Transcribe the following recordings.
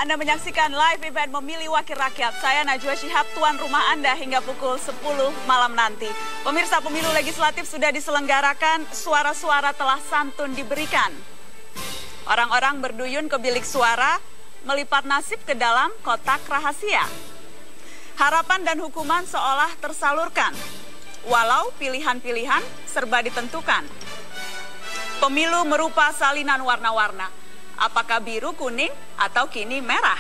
Anda menyaksikan live event Memilih Wakil Rakyat. Saya Najwa Shihab, tuan rumah Anda hingga pukul 10 malam nanti. Pemirsa, pemilu legislatif sudah diselenggarakan, suara-suara telah santun diberikan. Orang-orang berduyun ke bilik suara, melipat nasib ke dalam kotak rahasia. Harapan dan hukuman seolah tersalurkan, walau pilihan-pilihan serba ditentukan. Pemilu merupa salinan warna-warna. Apakah biru, kuning, atau kini merah?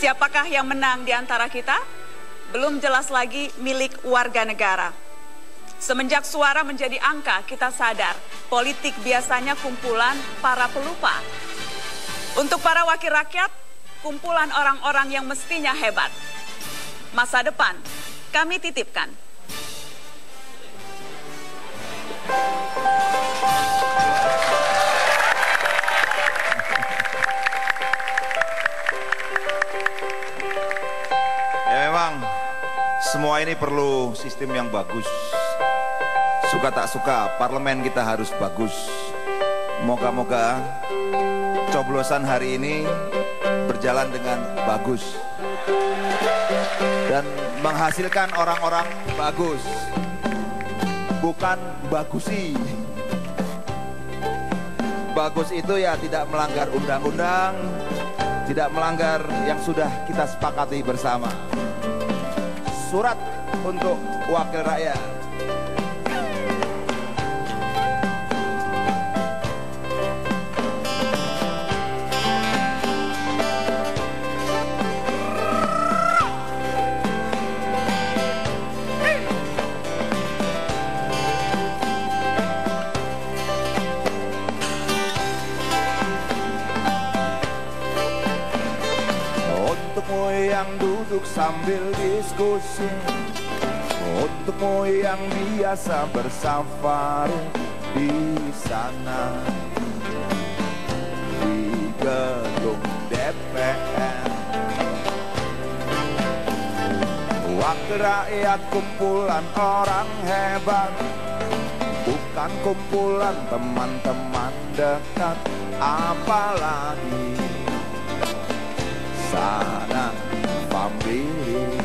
Siapakah yang menang di antara kita? Belum jelas lagi milik warga negara. Semenjak suara menjadi angka, kita sadar politik biasanya kumpulan para pelupa. Untuk para wakil rakyat, kumpulan orang-orang yang mestinya hebat. Masa depan kami titipkan. Semua ini perlu sistem yang bagus. Suka tak suka, parlemen kita harus bagus. Moga-moga coblosan hari ini berjalan dengan bagus dan menghasilkan orang-orang bagus, bukan bagusi. Bagus itu ya tidak melanggar undang-undang, tidak melanggar yang sudah kita sepakati bersama. Surat untuk wakil rakyat. Untukmu yang duduk sambil diskusi, untukmu yang biasa bersafari di sana di gedung DPR. Wakil rakyat kumpulan orang hebat, bukan kumpulan teman-teman dekat, apalagi sana family.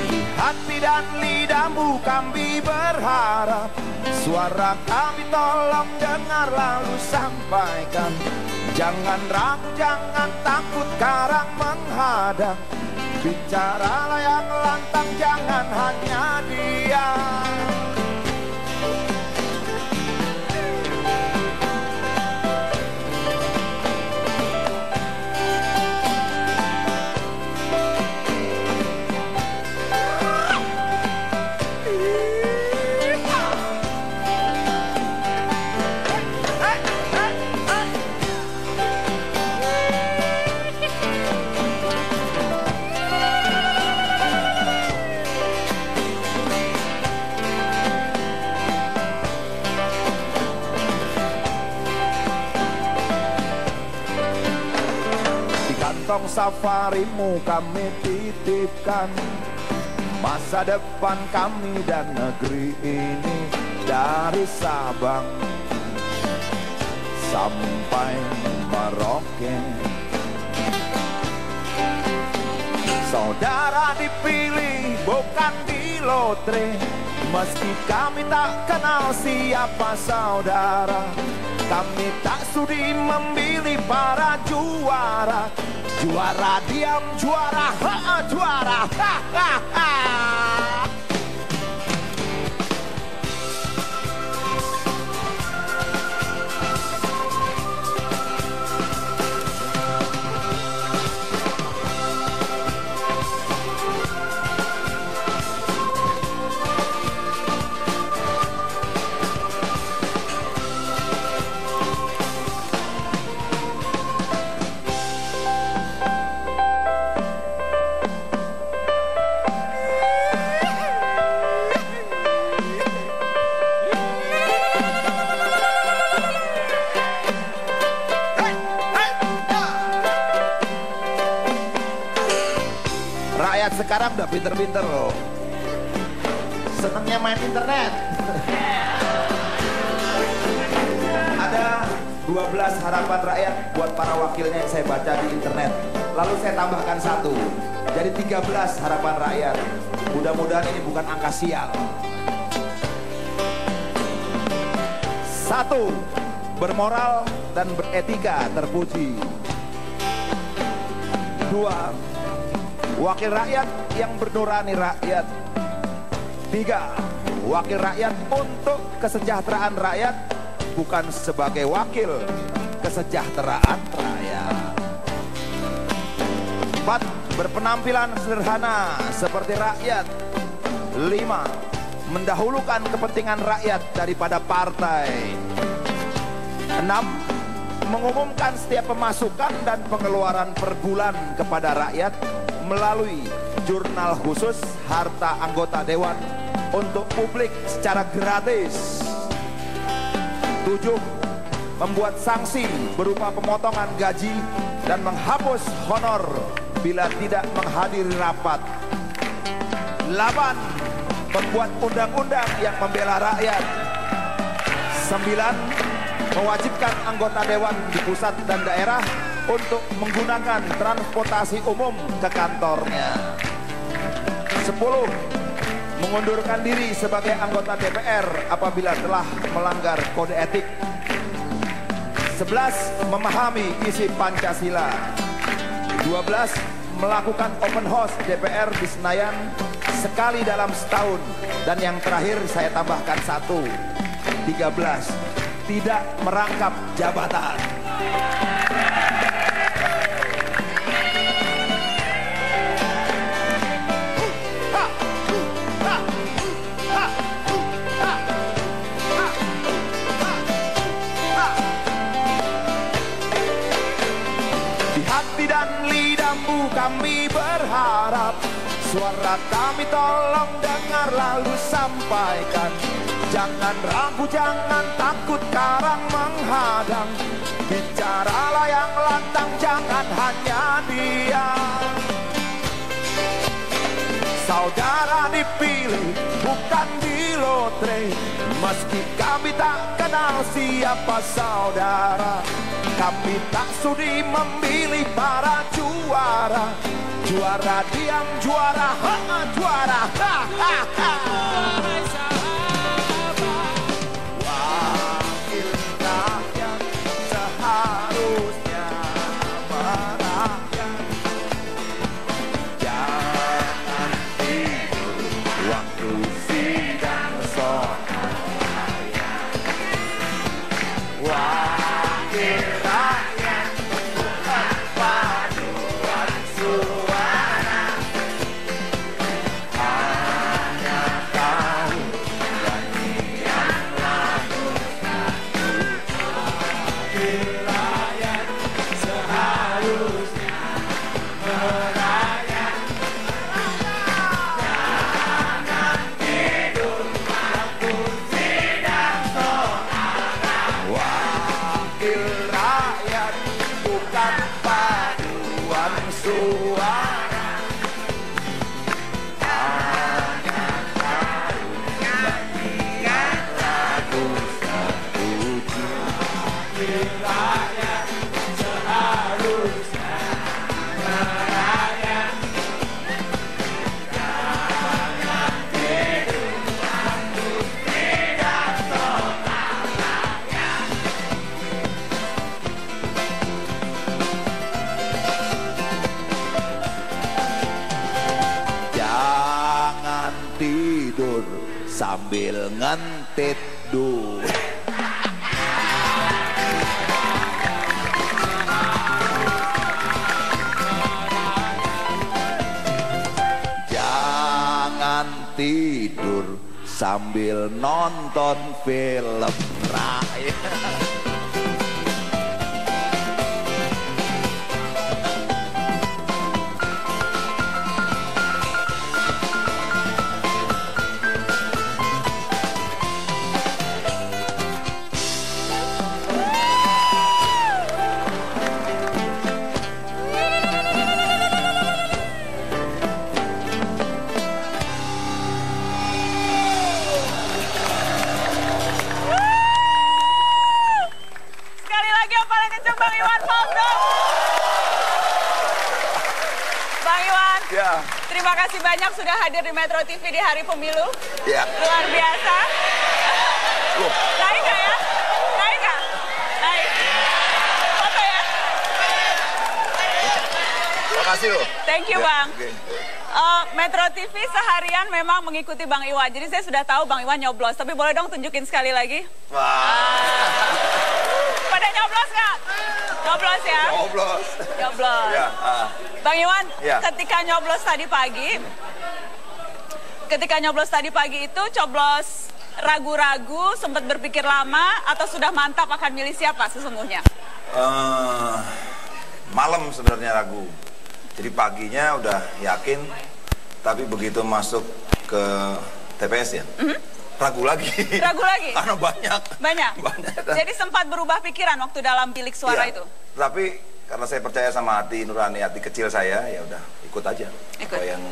Di hati dan lidahmu kami berharap, suara kami tolong dengar lalu sampaikan. Jangan ragu, jangan takut karang menghadap, bicaralah yang lantang, jangan hanya diam. Kantong safarimu kami titipkan, masa depan kami dan negeri ini, dari Sabang sampai Merauke. Saudara dipilih bukan di lotre, meski kami tak kenal siapa saudara. Kami tak sudi memilih para juara. Juara diam, juara juara. Rakyat sekarang udah pinter-pinter loh. Senengnya main internet. Ada 12 harapan rakyat buat para wakilnya yang saya baca di internet. Lalu saya tambahkan 1. Jadi 13 harapan rakyat. Mudah-mudahan ini bukan angka sial. 1. Bermoral dan beretika terpuji. 2. Wakil rakyat yang bernurani rakyat. 3. Wakil rakyat untuk kesejahteraan rakyat, bukan sebagai wakil kesejahteraan rakyat. 4. Berpenampilan sederhana seperti rakyat. 5. Mendahulukan kepentingan rakyat daripada partai. 6. Mengumumkan setiap pemasukan dan pengeluaran per bulan kepada rakyat melalui jurnal khusus harta anggota dewan untuk publik secara gratis. 7. Membuat sanksi berupa pemotongan gaji dan menghapus honor bila tidak menghadiri rapat. 8. Membuat undang-undang yang membela rakyat. 9. Mewajibkan anggota dewan di pusat dan daerah untuk menggunakan transportasi umum ke kantornya. 10. Mengundurkan diri sebagai anggota DPR apabila telah melanggar kode etik. 11. Memahami isi Pancasila. 12. Melakukan open house DPR di Senayan sekali dalam setahun. Dan yang terakhir saya tambahkan 1. 13. Tidak merangkap jabatan. Di hati dan lidahmu kami berharap, suara kami tolong dengar lalu sampaikan. Jangan ragu, jangan takut karang menghadang. Bicaralah yang lantang, jangan hanya diam. Saudara dipilih bukan di lotre, meski kami tak kenal siapa saudara. Kami tak sudi memilih para juara. Juara diam, juara juara. Harusnya merakyat. Jangan tidur waktu sidang rakyat. Wakil rakyat bukan paduan suara. Hanya tahu nyanyian lagu satu. Wakil rakyat bukan paduan suara. Hanya tahu nyanyian lagu satu. Wakil rakyat seharusnya merakyat. Jangan tidur waktu tidak soal rakyat. Jangan tidur sambil ngentit duit. Jangan tidur sambil nonton film rakyat. Ya. Terima kasih banyak sudah hadir di Metro TV di hari pemilu. Ya. Luar biasa. Loh. Naik nggak ya? Naik nggak? Naik. Foto ya? Terima kasih loh. Thank you, Ya, Bang. okay. Metro TV seharian memang mengikuti Bang Iwan. Jadi saya sudah tahu Bang Iwan nyoblos. Tapi boleh dong tunjukin sekali lagi? Wah. Pada nyoblos nggak? Nyoblos ya? Nyoblos. Nyoblos. Ya. Bang Iwan, Ya. ketika nyoblos tadi pagi itu coblos ragu-ragu, sempat berpikir lama, atau sudah mantap akan milih siapa sesungguhnya? Malam sebenarnya ragu. Jadi paginya udah yakin, tapi begitu masuk ke TPS ya, ragu lagi. Ragu lagi? Karena banyak. Banyak? Jadi sempat berubah pikiran waktu dalam bilik suara Iya, itu? Tapi karena saya percaya sama hati nurani, hati kecil saya, ya udah ikut aja. Ikut. Apa yang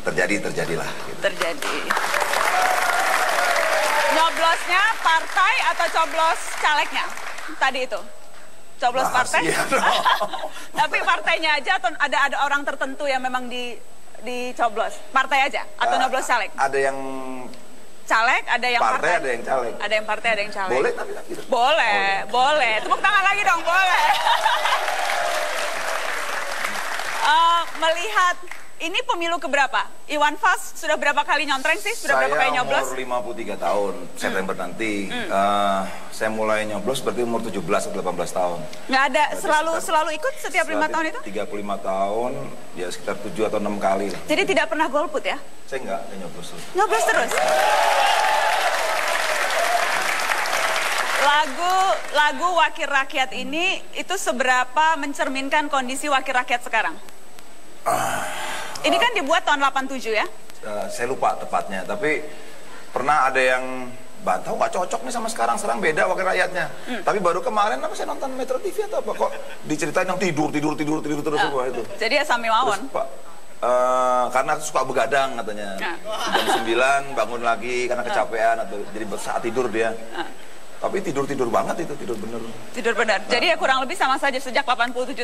terjadilah. Gitu. Terjadi. Nyoblosnya partai atau coblos calegnya? Tadi itu? Coblos partai? Tapi partainya aja atau ada orang tertentu yang memang dicoblos? Partai aja? Atau nyoblos caleg? Ada yang Caleg, ada yang partai? ada yang caleg. Ada yang partai, ada yang caleg? Boleh tapi kan gitu. Boleh, boleh. Tepuk tangan lagi dong, boleh. Melihat, ini pemilu keberapa? Iwan Fals sudah berapa kali nyontreng sih? Sudah berapa kali nyoblos? Saya umur 53 tahun, September nanti. Saya mulai nyoblos berarti umur 17 atau 18 tahun. Nggak ada, selalu ikut setiap 5 tahun itu? 35 tahun, ya sekitar 7 atau 6 kali lah. Jadi tidak pernah golput ya? Saya enggak nyoblos. Nyoblos terus? Lagu Wakil Rakyat ini itu seberapa mencerminkan kondisi wakil rakyat sekarang? Ini kan dibuat tahun 87 ya? Saya lupa tepatnya, tapi pernah ada yang bantah nggak cocok nih sama sekarang beda wakil rakyatnya. Tapi baru kemarin apa saya nonton Metro TV atau apa kok diceritain yang tidur terus semua itu. Jadi ya Sami Mawon. Terus, Pak, karena suka begadang katanya. Jam 9 bangun lagi karena kecapean atau jadi saat tidur dia. Tapi tidur banget itu, tidur bener. Tidur benar. Jadi ya kurang lebih sama saja sejak 87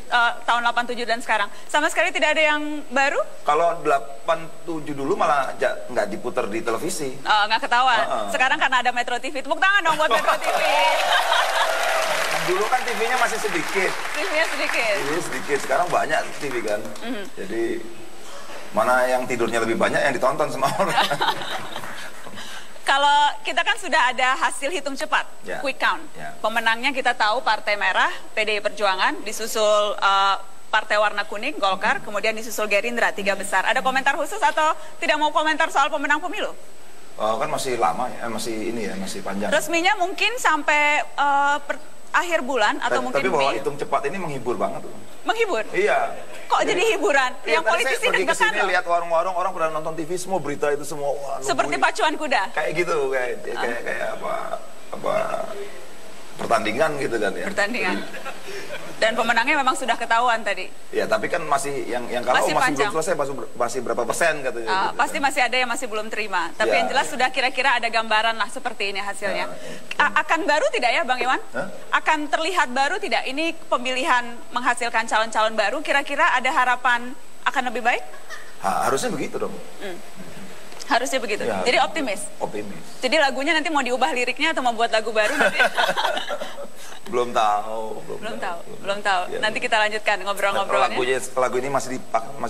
tahun 87 dan sekarang. Sama sekali tidak ada yang baru? Kalau 87 dulu malah nggak diputar di televisi. Oh, nggak ketahuan. Sekarang karena ada Metro TV. Tepuk tangan dong buat Metro TV. Dulu kan TV-nya masih sedikit. TV-nya sedikit. TV sedikit, sekarang banyak TV kan. Jadi mana yang tidurnya lebih banyak yang ditonton sama orang. Kalau kita kan sudah ada hasil hitung cepat, quick count. Pemenangnya kita tahu Partai Merah, PDI Perjuangan, disusul Partai Warna Kuning, Golkar, kemudian disusul Gerindra, 3 besar. Ada komentar khusus atau tidak mau komentar soal pemenang pemilu? Kan masih lama ya, masih panjang. Resminya mungkin sampai akhir bulan atau mungkin Tapi bahwa hitung cepat ini menghibur banget. Menghibur? Iya. Kok jadi hiburan? Yang politisi deg-degan loh. Lihat warung-warung, orang pernah nonton TV semua berita itu semua. Wah, seperti pacuan kuda? Kayak gitu, kayak apa pertandingan gitu kan ya. Pertandingan. Dan pemenangnya memang sudah ketahuan tadi. Ya, tapi kan masih yang kalau masih belum selesai masih berapa persen katanya. Gitu, pasti kan. Masih ada yang masih belum terima. Tapi yang jelas sudah kira-kira ada gambaran lah seperti ini hasilnya. Akan baru tidak ya Bang Iwan? Akan terlihat baru tidak? Ini pemilihan menghasilkan calon-calon baru. Kira-kira ada harapan akan lebih baik? Harusnya begitu dong. Harusnya begitu. Ya, jadi optimis. Optimis. Jadi lagunya nanti mau diubah liriknya atau mau buat lagu baru nanti? Belum tahu. Ya, nanti kita lanjutkan ngobrol-ngobrolnya. Lagu ini masih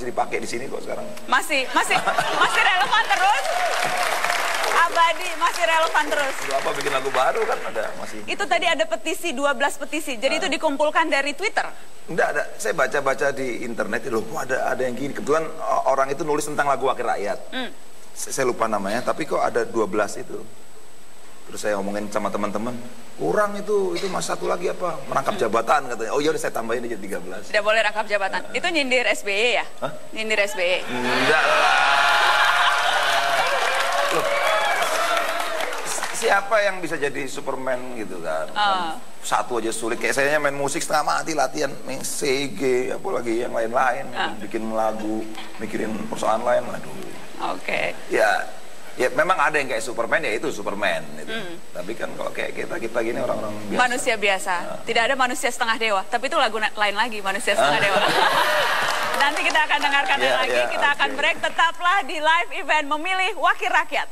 dipakai di sini kok sekarang. Masih relevan terus. Abadi, masih relevan terus. Apa bikin lagu baru kan ada masih. Itu tadi ada petisi, 12 petisi. Jadi itu dikumpulkan dari Twitter. Enggak ada. Saya baca-baca di internet loh, ada yang gini. Kebetulan orang itu nulis tentang lagu Wakil Rakyat. Saya lupa namanya, tapi kok ada 12 itu. Terus saya ngomongin sama teman-teman, kurang itu mas satu lagi apa? Merangkap jabatan katanya. Oh iya udah saya tambahin aja 13. Tidak boleh rangkap jabatan. Itu nyindir SBY ya? Hah? Nyindir SBY. Enggak lah. Loh, siapa yang bisa jadi Superman gitu kan? Satu aja sulit. Kayak saya main musik setengah mati latihan, main CG, apalagi yang lain-lain, bikin lagu, mikirin persoalan lain, aduh. Oke. Ya memang ada yang kayak Superman, ya itu Superman gitu. Tapi kan kalau kayak kita gini orang-orang biasa. Manusia biasa. Tidak ada manusia setengah dewa, tapi itu lagu lain lagi, manusia setengah dewa. Nanti kita kita akan dengarkan lagi. Kita akan break. Tetaplah di live event memilih wakil rakyat.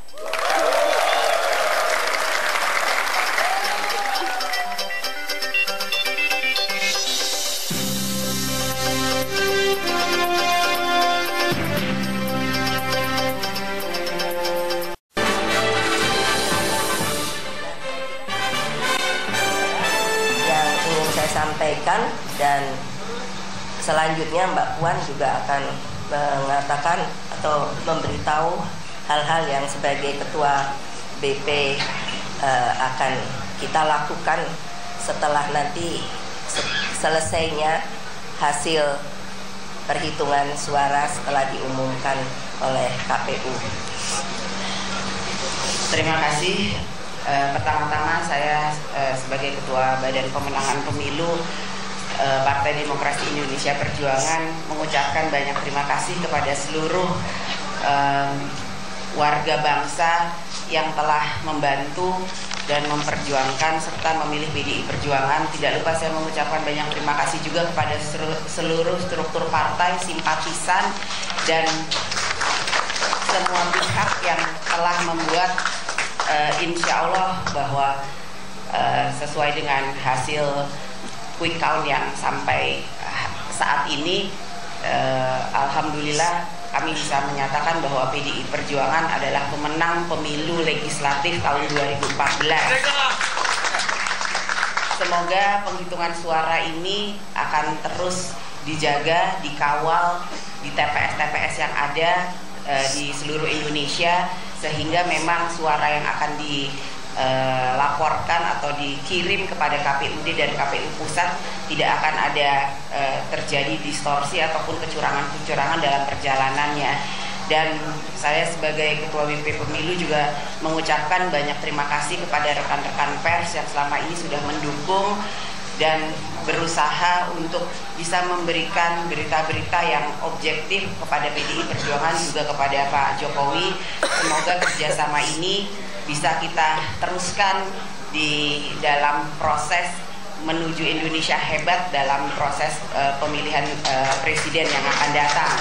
Sampaikan, dan selanjutnya Mbak Puan juga akan mengatakan atau memberitahu hal-hal yang sebagai ketua BP akan kita lakukan setelah nanti selesainya hasil perhitungan suara setelah diumumkan oleh KPU. Terima kasih. Pertama-tama saya sebagai Ketua Badan Pemenangan Pemilu Partai Demokrasi Indonesia Perjuangan mengucapkan banyak terima kasih kepada seluruh warga bangsa yang telah membantu dan memperjuangkan serta memilih PDI Perjuangan. Tidak lupa saya mengucapkan banyak terima kasih juga kepada seluruh struktur partai, simpatisan, dan semua pihak yang telah membuat insya Allah bahwa sesuai dengan hasil quick count yang sampai saat ini, alhamdulillah kami bisa menyatakan bahwa PDI Perjuangan adalah pemenang pemilu legislatif tahun 2014. Semoga penghitungan suara ini akan terus dijaga, dikawal di TPS-TPS yang ada di seluruh Indonesia, sehingga memang suara yang akan dilaporkan atau dikirim kepada KPUD dan KPU Pusat tidak akan ada terjadi distorsi ataupun kecurangan-kecurangan dalam perjalanannya. Dan saya sebagai Ketua BP Pemilu juga mengucapkan banyak terima kasih kepada rekan-rekan pers yang selama ini sudah mendukung dan berusaha untuk bisa memberikan berita-berita yang objektif kepada PDI Perjuangan, juga kepada Pak Jokowi. Semoga kerjasama ini bisa kita teruskan di dalam proses menuju Indonesia hebat dalam proses pemilihan presiden yang akan datang.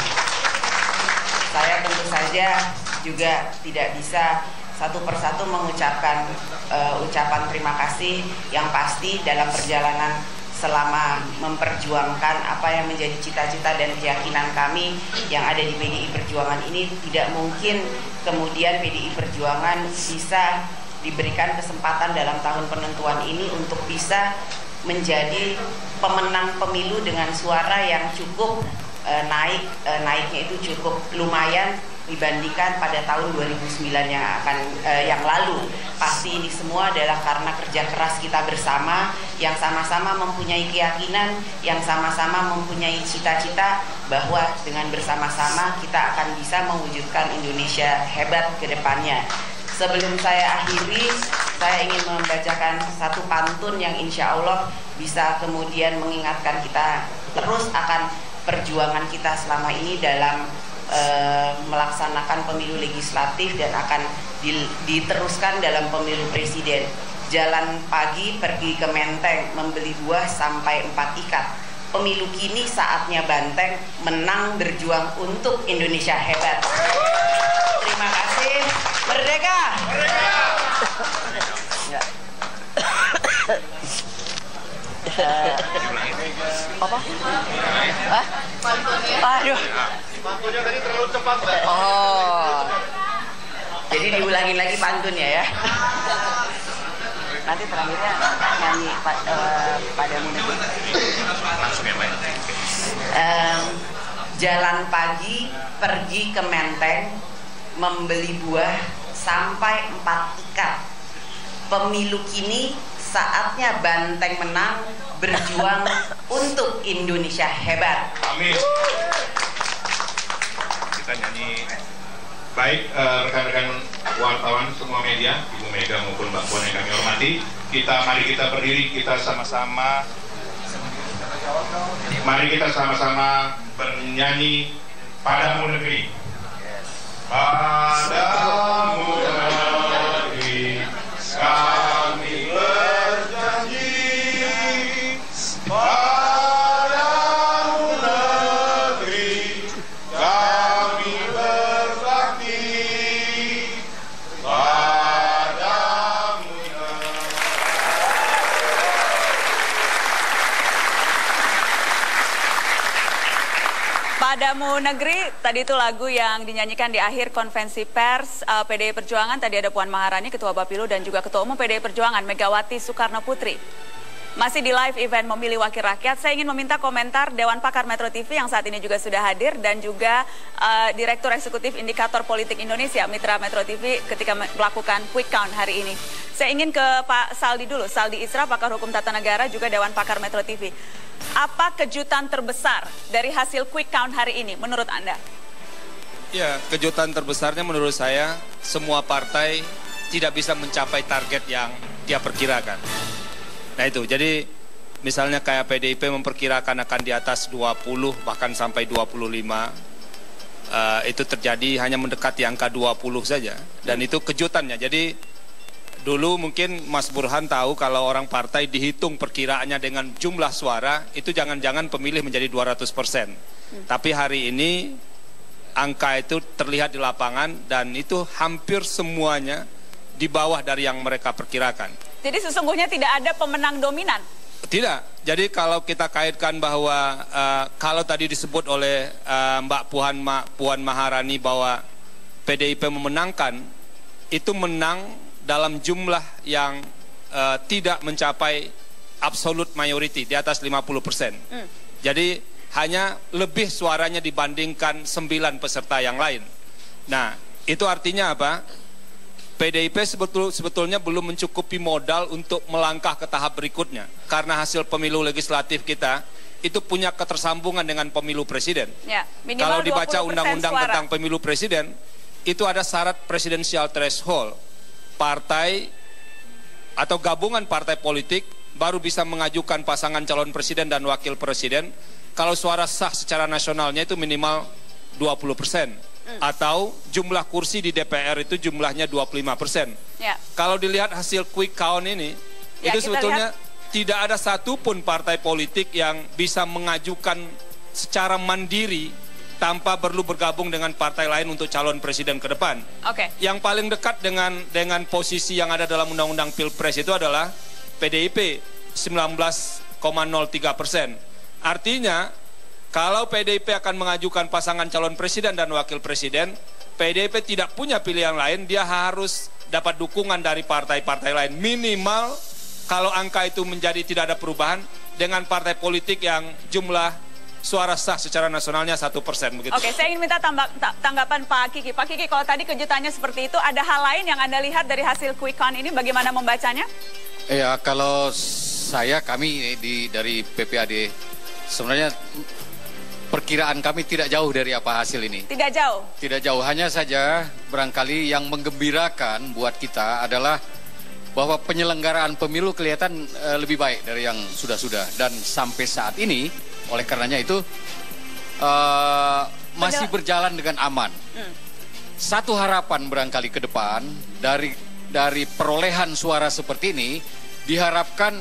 Saya tentu saja juga tidak bisa satu persatu mengucapkan ucapan terima kasih. Yang pasti dalam perjalanan selama memperjuangkan apa yang menjadi cita-cita dan keyakinan kami yang ada di PDI Perjuangan ini, tidak mungkin kemudian PDI Perjuangan bisa diberikan kesempatan dalam tahun penentuan ini untuk bisa menjadi pemenang pemilu dengan suara yang cukup naiknya itu cukup lumayan dibandingkan pada tahun 2009 yang lalu. Pasti ini semua adalah karena kerja keras kita bersama, yang sama-sama mempunyai keyakinan, yang sama-sama mempunyai cita-cita bahwa dengan bersama-sama kita akan bisa mewujudkan Indonesia hebat ke depannya. Sebelum saya akhiri, saya ingin membacakan satu pantun yang insya Allah bisa kemudian mengingatkan kita terus akan perjuangan kita selama ini dalam melaksanakan pemilu legislatif dan akan diteruskan dalam pemilu presiden. Jalan pagi pergi ke Menteng, membeli buah sampai 4 ikat. Pemilu kini saatnya banteng, menang berjuang untuk Indonesia hebat. Terima kasih. Merdeka! Merdeka! Apa? Hah? Aduh. Pantunnya tadi terlalu cepat, Mbak. Oh. Jadi diulangin lagi pantunnya ya. Nanti terakhirnya nyanyi padamu negeri. Jalan pagi pergi ke Menteng, membeli buah sampai 4 ikat. Pemilu kini saatnya banteng menang, berjuang untuk Indonesia hebat. Amin. Kita nyanyi. Baik, rekan-rekan wartawan semua media, Ibu Mega maupun Mbak Puan yang kami hormati, mari kita berdiri, kita sama-sama bernyanyi Padamu Negeri. Padamu negeri kami berjanji, padamu negeri Tamu negeri, tadi itu lagu yang dinyanyikan di akhir konvensi pers PDI Perjuangan. Tadi ada Puan Maharani, Ketua Bapilu, dan juga Ketua Umum PDI Perjuangan, Megawati Soekarno Putri. Masih di live event Memilih Wakil Rakyat, saya ingin meminta komentar Dewan Pakar Metro TV yang saat ini juga sudah hadir, dan juga Direktur Eksekutif Indikator Politik Indonesia, Mitra Metro TV, ketika melakukan quick count hari ini. Saya ingin ke Pak Saldi dulu, Saldi Isra, Pakar Hukum Tata Negara, juga Dewan Pakar Metro TV. Apa kejutan terbesar dari hasil quick count hari ini menurut Anda? Ya, kejutan terbesarnya menurut saya semua partai tidak bisa mencapai target yang dia perkirakan. Nah itu, jadi misalnya kayak PDIP memperkirakan akan di atas 20 bahkan sampai 25, itu terjadi hanya mendekati angka 20 saja. Dan itu kejutannya. Jadi dulu mungkin Mas Burhan tahu kalau orang partai dihitung perkiraannya dengan jumlah suara, itu jangan-jangan pemilih menjadi 200%. Tapi hari ini angka itu terlihat di lapangan dan itu hampir semuanya di bawah dari yang mereka perkirakan. Jadi sesungguhnya tidak ada pemenang dominan? Tidak. Jadi kalau kita kaitkan bahwa kalau tadi disebut oleh Mbak Puan Maharani bahwa PDIP memenangkan, itu menang dalam jumlah yang tidak mencapai absolute majority, di atas 50%. Jadi hanya lebih suaranya dibandingkan 9 peserta yang lain. Nah, itu artinya apa? PDIP sebetulnya belum mencukupi modal untuk melangkah ke tahap berikutnya. Karena hasil pemilu legislatif kita itu punya ketersambungan dengan pemilu presiden. Ya, kalau dibaca undang-undang tentang pemilu presiden, itu ada syarat presidensial threshold. Partai atau gabungan partai politik baru bisa mengajukan pasangan calon presiden dan wakil presiden kalau suara sah secara nasionalnya itu minimal 20%. Atau jumlah kursi di DPR itu jumlahnya 25%. Ya. Kalau dilihat hasil quick count ini, ya, itu sebetulnya tidak ada satupun partai politik yang bisa mengajukan secara mandiri tanpa perlu bergabung dengan partai lain untuk calon presiden ke depan. Yang paling dekat dengan posisi yang ada dalam undang-undang Pilpres itu adalah PDIP 19,03%. Artinya kalau PDIP akan mengajukan pasangan calon presiden dan wakil presiden, PDIP tidak punya pilihan lain, dia harus dapat dukungan dari partai-partai lain. Minimal kalau angka itu menjadi tidak ada perubahan dengan partai politik yang jumlah suara sah secara nasionalnya 1% begitu. Oke, saya ingin minta tanggapan Pak Kiki. Pak Kiki, kalau tadi kejutannya seperti itu, ada hal lain yang Anda lihat dari hasil quick count ini, bagaimana membacanya? Ya, kalau kami dari PPAD, sebenarnya perkiraan kami tidak jauh dari apa hasil ini. Tidak jauh? Tidak jauh, hanya saja barangkali yang menggembirakan buat kita adalah bahwa penyelenggaraan pemilu kelihatan lebih baik dari yang sudah-sudah. Dan sampai saat ini, oleh karenanya itu masih berjalan dengan aman. Satu harapan barangkali ke depan dari perolehan suara seperti ini, diharapkan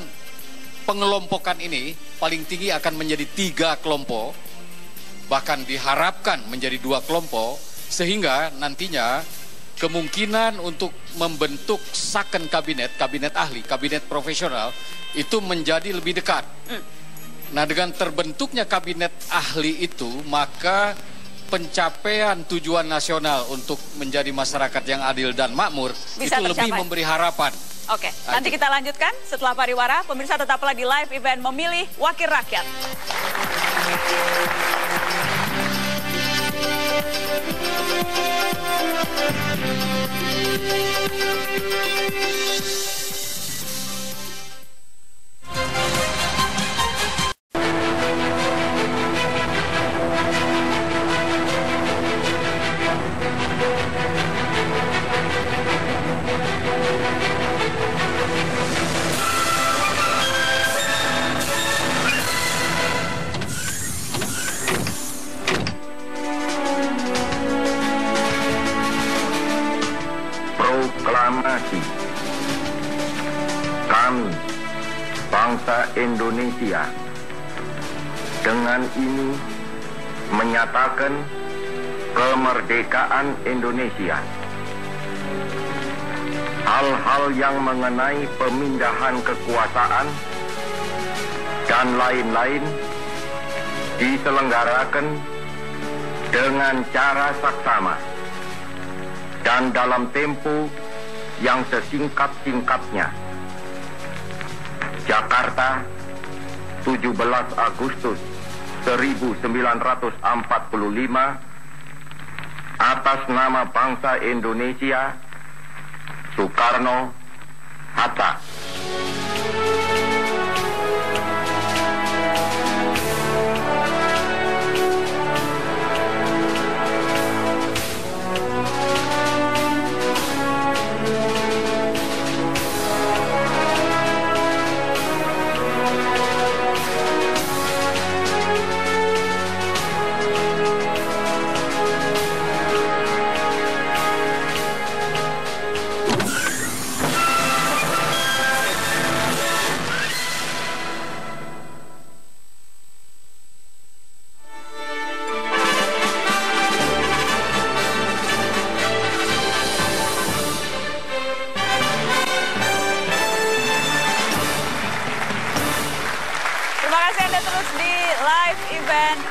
pengelompokan ini paling tinggi akan menjadi 3 kelompok, bahkan diharapkan menjadi 2 kelompok, sehingga nantinya kemungkinan untuk membentuk second kabinet ahli, kabinet profesional itu menjadi lebih dekat. Nah, dengan terbentuknya kabinet ahli itu, maka pencapaian tujuan nasional untuk menjadi masyarakat yang adil dan makmur bisa itu tercapai. Lebih memberi harapan. Oke, nanti kita lanjutkan setelah pariwara. Pemirsa tetaplah di live event Memilih Wakil Rakyat. Kami, bangsa Indonesia, dengan ini menyatakan kemerdekaan Indonesia. Hal-hal yang mengenai pemindahan kekuasaan dan lain-lain diselenggarakan dengan cara saksama dan dalam tempo yang sesingkat-singkatnya. Jakarta, 17 Agustus 1945, atas nama bangsa Indonesia, Soekarno-Hatta.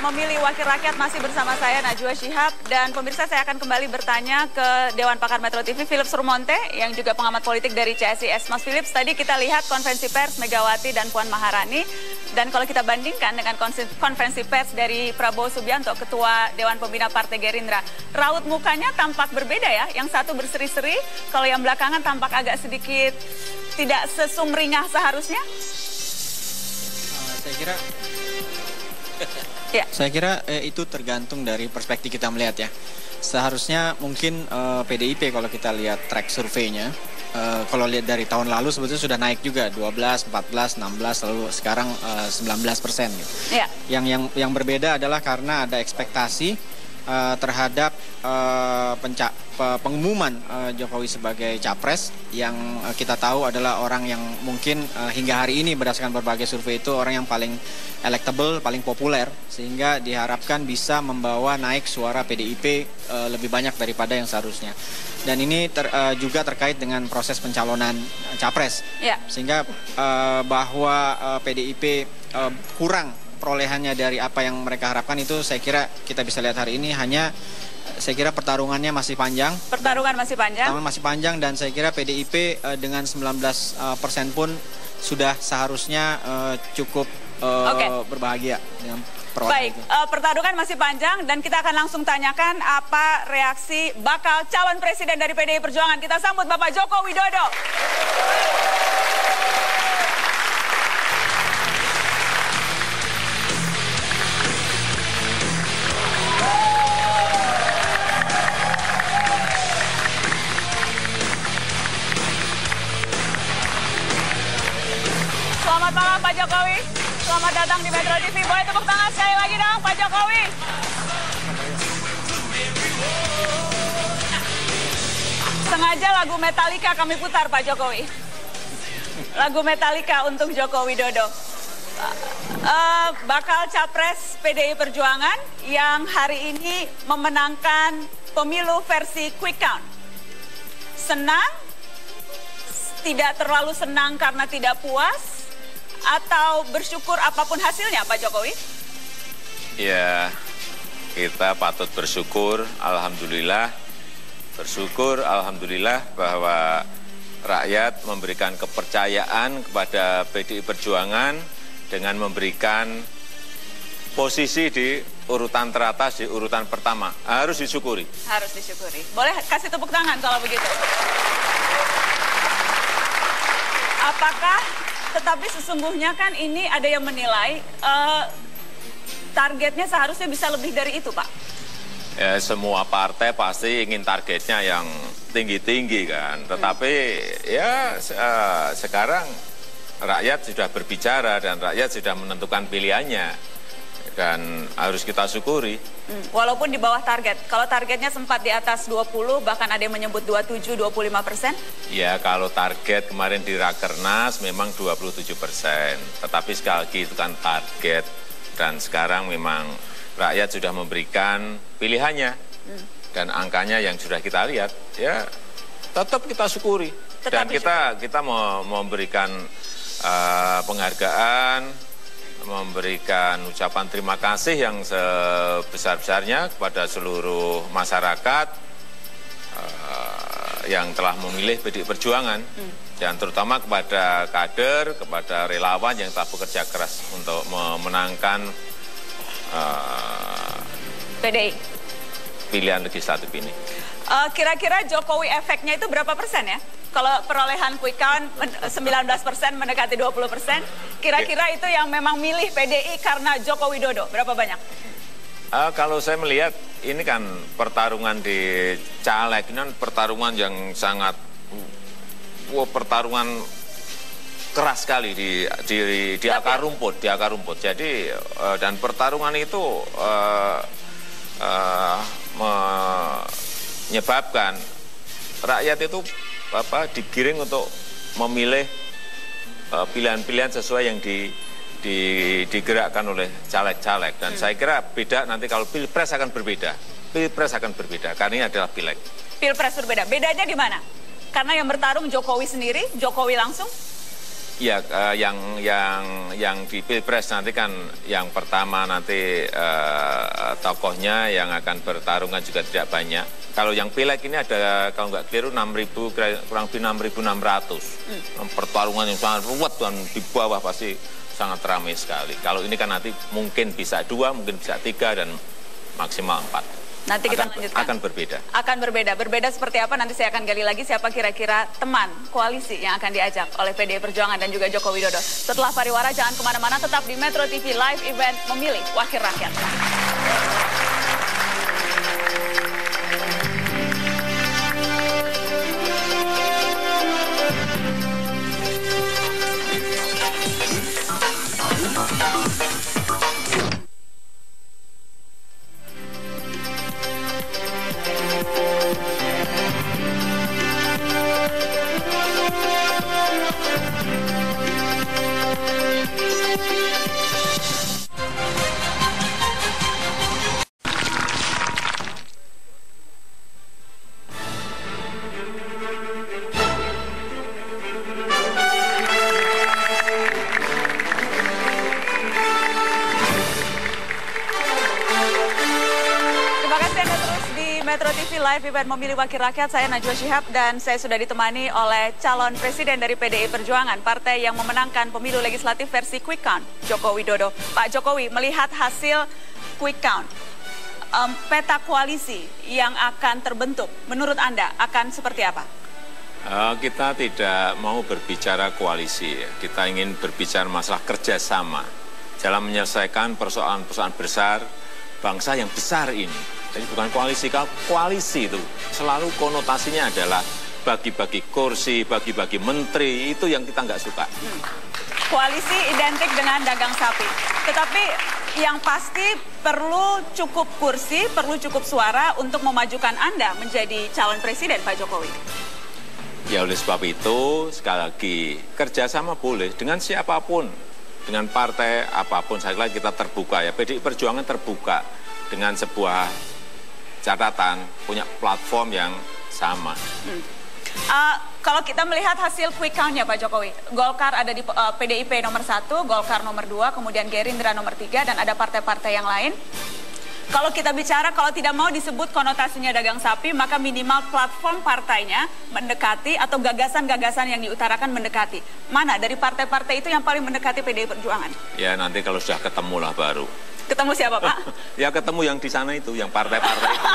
Memilih Wakil Rakyat masih bersama saya Najwa Shihab, dan pemirsa, saya akan kembali bertanya ke Dewan Pakar Metro TV Philips Surmonte yang juga pengamat politik dari CSIS. Mas Philips, tadi kita lihat konferensi pers Megawati dan Puan Maharani, dan kalau kita bandingkan dengan konferensi pers dari Prabowo Subianto, Ketua Dewan Pembina Partai Gerindra, raut mukanya tampak berbeda ya. Yang satu berseri-seri, kalau yang belakangan tampak agak sedikit tidak sesumringah seharusnya. Saya kira itu tergantung dari perspektif kita melihat ya. Seharusnya mungkin PDIP kalau kita lihat track surveinya, kalau lihat dari tahun lalu sebetulnya sudah naik juga 12, 14, 16, lalu sekarang 19% gitu. Ya. Yang berbeda adalah karena ada ekspektasi terhadap pengumuman Jokowi sebagai capres, yang kita tahu adalah orang yang mungkin hingga hari ini berdasarkan berbagai survei itu orang yang paling electable, paling populer, sehingga diharapkan bisa membawa naik suara PDIP lebih banyak daripada yang seharusnya. Dan ini juga terkait dengan proses pencalonan capres, sehingga bahwa PDIP kurang perolehannya dari apa yang mereka harapkan, itu saya kira kita bisa lihat hari ini. Hanya saya kira pertarungannya masih panjang. Pertarungan masih panjang dan saya kira PDIP dengan 19% pun sudah seharusnya cukup berbahagia dengan perolehan. Baik, pertarungan masih panjang dan kita akan langsung tanyakan apa reaksi bakal calon presiden dari PDI Perjuangan. Kita sambut Bapak Joko Widodo. Selamat malam Pak Jokowi, selamat datang di Metro TV. Boleh tepuk tangan sekali lagi dong Pak Jokowi. Sengaja lagu Metallica kami putar Pak Jokowi. Lagu Metallica untuk Joko Widodo. Bakal capres PDI Perjuangan yang hari ini memenangkan pemilu versi quick count. Senang? Tidak terlalu senang karena tidak puas? Atau bersyukur apapun hasilnya Pak Jokowi? Ya, kita patut bersyukur, alhamdulillah. Bersyukur, alhamdulillah bahwa rakyat memberikan kepercayaan kepada PDI Perjuangan dengan memberikan posisi di urutan teratas, di urutan pertama. Harus disyukuri. Harus disyukuri. Boleh kasih tepuk tangan kalau begitu. Apakah, tetapi sesungguhnya kan ini ada yang menilai targetnya seharusnya bisa lebih dari itu, Pak? Ya, semua partai pasti ingin targetnya yang tinggi-tinggi kan. Tetapi ya sekarang rakyat sudah berbicara dan rakyat sudah menentukan pilihannya. Dan harus kita syukuri. Walaupun di bawah target. Kalau targetnya sempat di atas 20, bahkan ada yang menyebut 27-25%? Ya, kalau target kemarin di Rakernas memang 27%. Tetapi sekali lagi itu kan target. Dan sekarang memang rakyat sudah memberikan pilihannya. Dan angkanya yang sudah kita lihat, ya tetap kita syukuri. Dan kita mau memberikan penghargaan, memberikan ucapan terima kasih yang sebesar-besarnya kepada seluruh masyarakat yang telah memilih PDI Perjuangan, dan terutama kepada kader, kepada relawan yang telah bekerja keras untuk memenangkan PDI pilihan legislatif ini. Kira-kira Jokowi efeknya itu berapa persen ya? Kalau perolehan quick count 19% mendekati 20%, kira-kira itu yang memang milih PDI karena Joko Widodo, berapa banyak? Kalau saya melihat ini kan pertarungan di caleg, ini kan pertarungan yang sangat, pertarungan keras sekali di akar rumput, Jadi dan pertarungan itu menyebabkan rakyat itu digiring untuk memilih pilihan-pilihan sesuai yang digerakkan oleh caleg-caleg. Dan saya kira beda nanti kalau Pilpres akan berbeda. Karena ini adalah pileg. Pilpres berbeda. Bedanya di mana? Karena yang bertarung Jokowi sendiri, Jokowi langsung? Ya, yang di Pilpres nanti kan yang pertama nanti tokohnya yang akan bertarung kan juga tidak banyak. Kalau yang pileg ini ada, kalau nggak keliru 6.000, kurang lebih 6.600. Pertarungan yang sangat ruwet dan di bawah pasti sangat ramai sekali. Kalau ini kan nanti mungkin bisa 2, mungkin bisa 3 dan maksimal 4. Nanti kita lanjutkan. Akan berbeda. Akan berbeda. Berbeda seperti apa nanti saya akan gali lagi siapa kira-kira teman koalisi yang akan diajak oleh PDI Perjuangan dan juga Joko Widodo. Setelah pariwara jangan kemana-mana, tetap di Metro TV Live Event Memilih Wakil Rakyat. Metro TV Live Event Memilih Wakil Rakyat, saya Najwa Shihab dan saya sudah ditemani oleh calon presiden dari PDI Perjuangan, partai yang memenangkan pemilu legislatif versi quick count, Joko Widodo. Pak Jokowi, melihat hasil quick count, peta koalisi yang akan terbentuk, menurut Anda akan seperti apa? Kita tidak mau berbicara koalisi, kita ingin berbicara masalah kerjasama dalam menyelesaikan persoalan-persoalan besar bangsa yang besar ini. Jadi bukan koalisi, kalau koalisi itu selalu konotasinya adalah bagi-bagi kursi, bagi-bagi menteri, itu yang kita nggak suka. Koalisi identik dengan dagang sapi, tetapi yang pasti perlu cukup kursi, perlu cukup suara untuk memajukan Anda menjadi calon presiden, Pak Jokowi. Ya oleh sebab itu, sekali lagi, kerjasama boleh dengan siapapun, dengan partai apapun, saya kira kita terbuka ya, PDI Perjuangan terbuka dengan sebuah catatan, punya platform yang sama. Kalau kita melihat hasil quick count-nya Pak Jokowi, Golkar ada di PDIP nomor 1, Golkar nomor 2, kemudian Gerindra nomor 3, dan ada partai-partai yang lain. Kalau kita bicara, kalau tidak mau disebut konotasinya dagang sapi, maka minimal platform partainya mendekati atau gagasan-gagasan yang diutarakan mendekati. Mana dari partai-partai itu yang paling mendekati PDI Perjuangan? Ya nanti kalau sudah ketemu lah baru. Ketemu siapa, Pak? Ya ketemu yang di sana itu, yang partai-partai itu.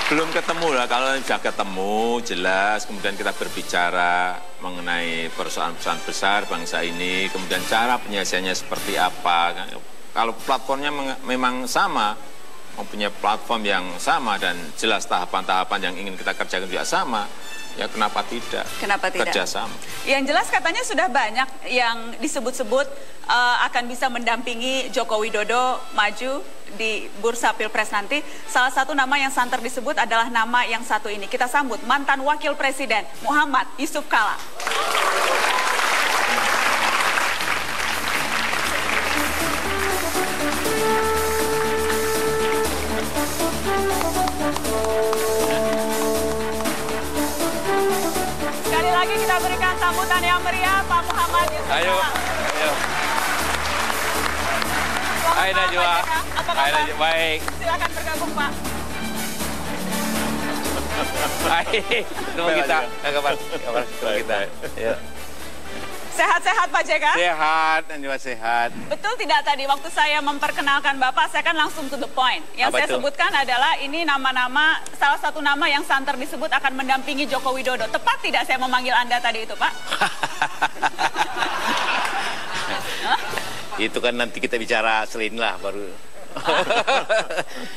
Belum ketemu lah, kalau sudah ketemu jelas, kemudian kita berbicara mengenai persoalan-persoalan besar bangsa ini, kemudian cara penyelesaiannya seperti apa. Kalau platformnya memang sama, mempunyai platform yang sama dan jelas tahapan-tahapan yang ingin kita kerjakan juga sama, ya kenapa tidak? Kenapa tidak? Kerjasama. Yang jelas katanya sudah banyak yang disebut-sebut akan bisa mendampingi Joko Widodo maju di bursa Pilpres nanti. Salah satu nama yang santer disebut adalah nama yang satu ini. Kita sambut mantan Wakil Presiden Muhammad Yusuf Kalla. Sekali lagi kita berikan sambutan yang meriah Pak Muhammad Yusuf Kalla. Ayo. Ayo Najwa. Ayo Najwa. Baik. Silakan bergabung Pak. Baik. Tunggu kita. Kabar kita. Ya. Sehat-sehat Pak JK? Sehat, Najwa sehat. Betul tidak tadi waktu saya memperkenalkan Bapak, saya kan langsung to the point. Yang Apa saya itu? sebutkan adalah ini nama-nama, salah satu nama yang santer disebut akan mendampingi Joko Widodo. Tepat tidak saya memanggil Anda tadi itu Pak? Itu kan nanti kita bicara selain lah baru.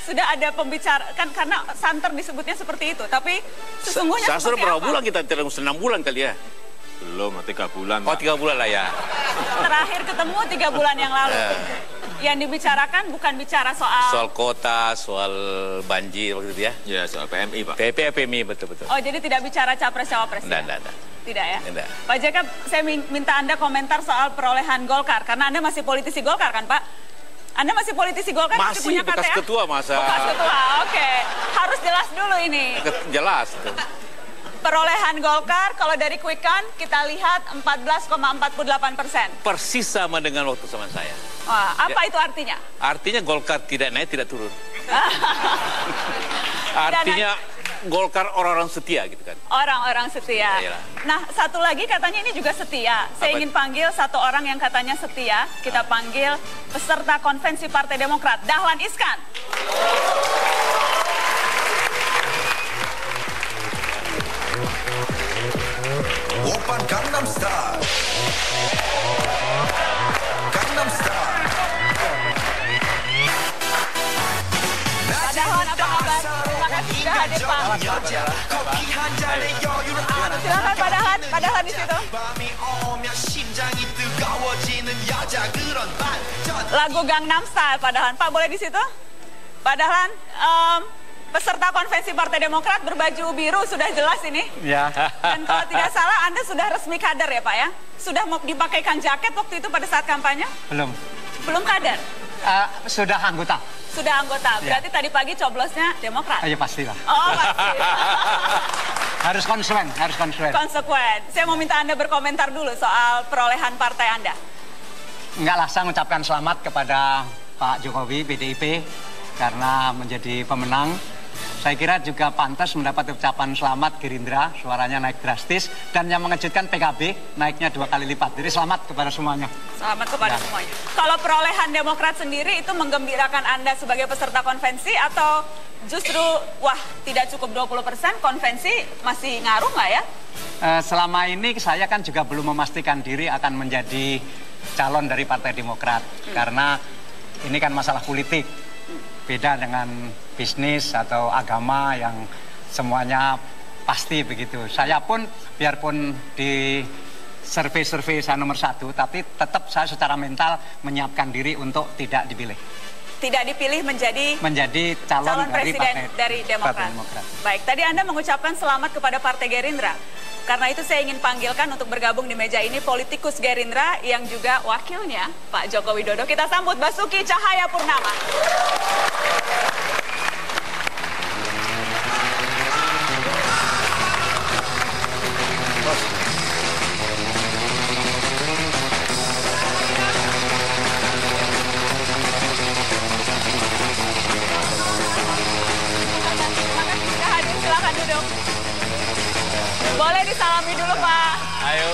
Sudah ada pembicara, kan karena santer disebutnya seperti itu. Tapi sesungguhnya Sastra seperti berapa apa? bulan kita? 6 bulan kali ya? Belum, 3 bulan. Oh 3 bulan lah ya. Terakhir ketemu 3 bulan yang lalu. Yang dibicarakan bukan bicara Soal kota, soal banjir waktu itu ya? Ya, soal PMI, Pak. PMI, betul-betul. Oh, jadi tidak bicara capres-cawapres? Enggak. Tidak ya? Enggak. Pak JK, saya minta Anda komentar soal perolehan Golkar. Karena Anda masih politisi Golkar kan, Pak? Anda masih politisi Golkar? Masih punya bekas KTA? ketua masa. Bekas ketua, oke. Harus jelas dulu ini. Jelas. Perolehan Golkar, kalau dari Quick Count, kita lihat 14,48%. Persis sama dengan waktu sama saya. Wah, apa itu artinya? Artinya Golkar tidak naik, tidak turun. Artinya Golkar orang-orang setia gitu kan. Orang-orang setia. Iyalah. Nah, satu lagi katanya ini juga setia. Saya ingin panggil satu orang yang katanya setia. Kita panggil peserta konvensi Partai Demokrat, Dahlan Iskan. Oppan Gangnam Style. Gangnam Style. Pak Dahlan, apa kabar? Terima kasih sudah hadir, Pak. Silakan Pak Dahlan. Pak Dahlan di situ. Lagu Gangnam Style, Pak Dahlan. Pak, boleh di situ? Pak Dahlan, peserta konvensi Partai Demokrat berbaju biru sudah jelas ini. Ya. Dan kalau tidak salah Anda sudah resmi kader ya Pak ya? Sudah mau dipakaikan jaket waktu itu pada saat kampanye? Belum. Belum kader? Sudah anggota. Sudah anggota, berarti tadi pagi coblosnya Demokrat? Ya pastilah. Oh pasti. Harus konsekuen, harus konsekuen. Konsekuen. Saya mau minta Anda berkomentar dulu soal perolehan partai Anda. Enggak lah, saya mengucapkan selamat kepada Pak Jokowi, PDIP, karena menjadi pemenang. Saya kira juga pantas mendapat ucapan selamat Gerindra, suaranya naik drastis. Dan yang mengejutkan PKB, naiknya 2 kali lipat. Jadi selamat kepada semuanya. Selamat kepada semuanya. Kalau perolehan Demokrat sendiri itu menggembirakan Anda sebagai peserta konvensi atau justru, wah tidak cukup 20%, konvensi masih ngaruh nggak ya? Selama ini saya kan juga belum memastikan diri akan menjadi calon dari Partai Demokrat. Karena ini kan masalah politik. Beda dengan bisnis atau agama yang semuanya pasti begitu. Saya pun biarpun di survei-survei saya nomor 1, tapi tetap saya secara mental menyiapkan diri untuk tidak dipilih. Tidak dipilih menjadi calon presiden dari Demokrat. Baik, tadi Anda mengucapkan selamat kepada Partai Gerindra. Karena itu saya ingin panggilkan untuk bergabung di meja ini politikus Gerindra yang juga wakilnya Pak Joko Widodo. Kita sambut Basuki Cahayapurnama. Silakan duduk. Boleh disalami dulu, Pak. Ayo.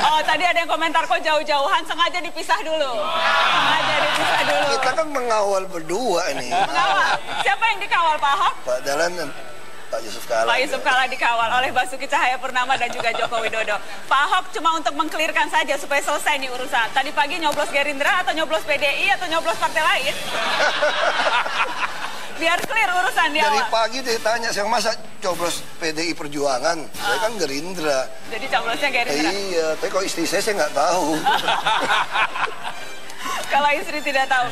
Oh, tadi ada yang komentar kok jauh-jauhan, sengaja dipisah dulu. Sengaja dipisah dulu. Kita kan mengawal berdua nih. Mengawal? Siapa yang dikawal, Pak Ahok? Pak Dahlan dan Pak Yusuf Kalla. Pak Yusuf Kalla dikawal oleh Basuki Cahayapurnama dan juga Joko Widodo. Pak Ahok cuma untuk mengkelirkan saja supaya selesai nih urusan. Tadi pagi nyoblos Gerindra atau nyoblos PDI atau nyoblos partai lain? Biar clear urusan di Dari awal. pagi ditanya, saya masa coblos PDI Perjuangan? Saya kan Gerindra. Jadi coblosnya Gerindra? Iya, tapi kalau istri saya nggak tahu. Kalau istri tidak tahu.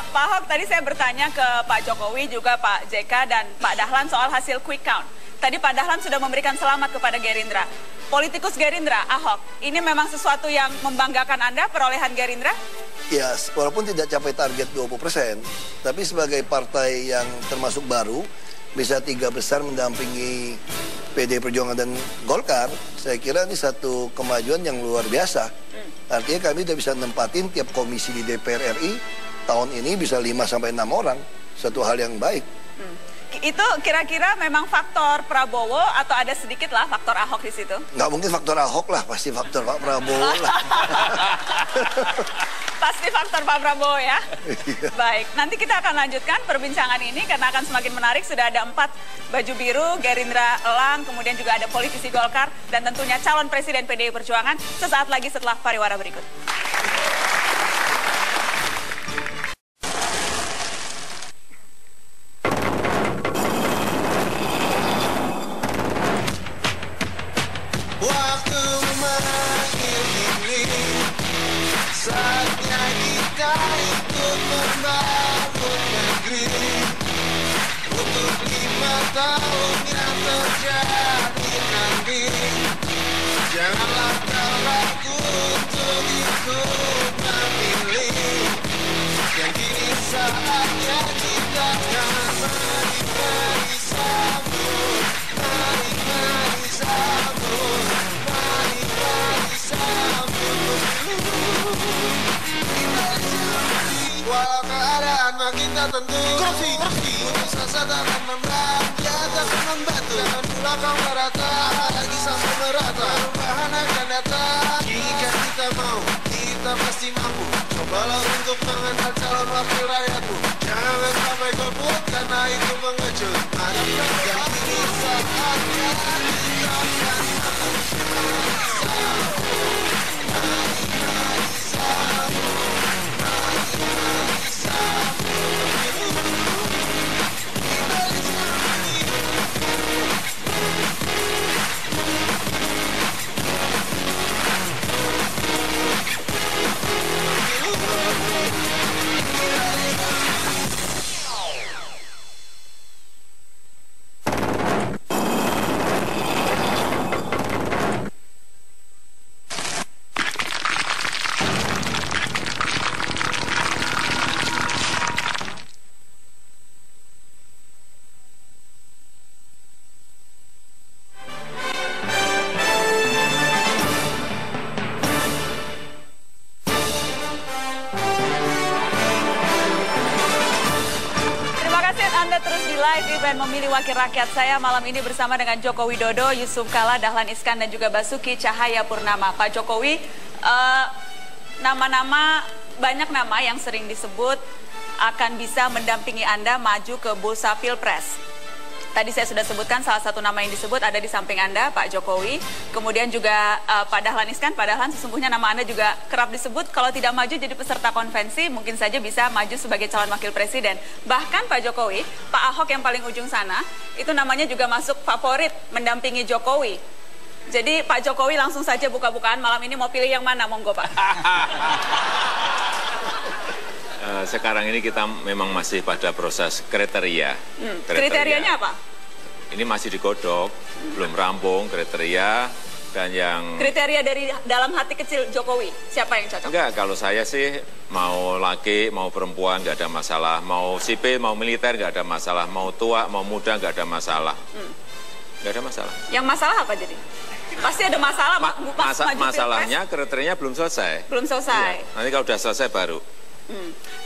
Pak Ahok, tadi saya bertanya ke Pak Jokowi, juga Pak JK dan Pak Dahlan soal hasil quick count. Tadi Pak Dahlan sudah memberikan selamat kepada Gerindra. Politikus Gerindra, Ahok, ini memang sesuatu yang membanggakan Anda, perolehan Gerindra? Ya, walaupun tidak capai target 20%, tapi sebagai partai yang termasuk baru, bisa 3 besar mendampingi PD Perjuangan dan Golkar, saya kira ini satu kemajuan yang luar biasa. Artinya kami udah bisa nempatin tiap komisi di DPR RI tahun ini bisa 5-6 orang, satu hal yang baik. Itu kira-kira memang faktor Prabowo atau ada sedikit lah faktor Ahok di situ? Nggak mungkin faktor Ahok lah, pasti faktor Pak Prabowo lah. Pasti faktor Pak Prabowo ya. Baik, nanti kita akan lanjutkan perbincangan ini karena akan semakin menarik. Sudah ada 4 baju biru, Gerindra, Elang, kemudian juga ada politisi Golkar, dan tentunya calon presiden PDI Perjuangan sesaat lagi setelah pariwara berikut. Waktu memanggil ini, saatnya kita ikut membangun negeri. Untuk 5 tahun yang terjadi nanti, janganlah kau ragu untuk ikut memilih. Dan kini saatnya kita akan mari sambut, mari sambut. Walau keadaan makin tak tentu, putus asa takkan memberat, dia akan membantu. Jangan pula kau merata, apalagi sampai merata. Perubahan akan datang, jika kita mau, kita pasti mampu. Cobalah untuk mengenal calon wakil rakyatmu. Jangan sampai golput, karena itu mengejut. Mari dan kini saatnya kita akan event memilih wakil rakyat. Saya malam ini bersama dengan Joko Widodo, Yusuf Kala, Dahlan Iskan, dan juga Basuki Cahayapurnama. Pak Jokowi, banyak nama yang sering disebut akan bisa mendampingi Anda maju ke bursa Pilpres. Tadi saya sudah sebutkan salah satu nama yang disebut ada di samping Anda, Pak Jokowi. Kemudian juga Pak Dahlan Iskan. Pak Dahlan, sesungguhnya nama Anda juga kerap disebut. Kalau tidak maju jadi peserta konvensi, mungkin saja bisa maju sebagai calon wakil presiden. Bahkan Pak Jokowi, Pak Ahok yang paling ujung sana, itu namanya juga masuk favorit mendampingi Jokowi. Jadi Pak Jokowi langsung saja buka-bukaan malam ini mau pilih yang mana, monggo Pak. Sekarang ini kita memang masih pada proses kriteria. Kriterianya apa? Ini masih digodok, belum rampung kriteria dan yang... Kriteria dari dalam hati kecil Jokowi, siapa yang cocok? Enggak, kalau saya sih mau laki, mau perempuan nggak ada masalah, mau sipil, mau militer nggak ada masalah, mau tua, mau muda nggak ada masalah. Nggak ada masalah. Yang masalah apa jadi? Pasti ada masalah. Masalahnya kriterianya belum selesai. Belum selesai. Iya. Nanti kalau udah selesai baru.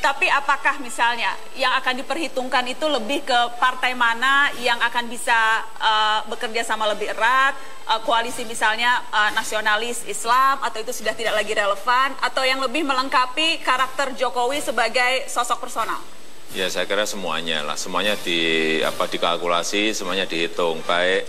Tapi apakah misalnya yang akan diperhitungkan itu lebih ke partai mana yang akan bisa bekerja sama lebih erat, koalisi misalnya nasionalis Islam, atau itu sudah tidak lagi relevan, atau yang lebih melengkapi karakter Jokowi sebagai sosok personal? Ya saya kira semuanya lah, semuanya dikalkulasi, semuanya dihitung, baik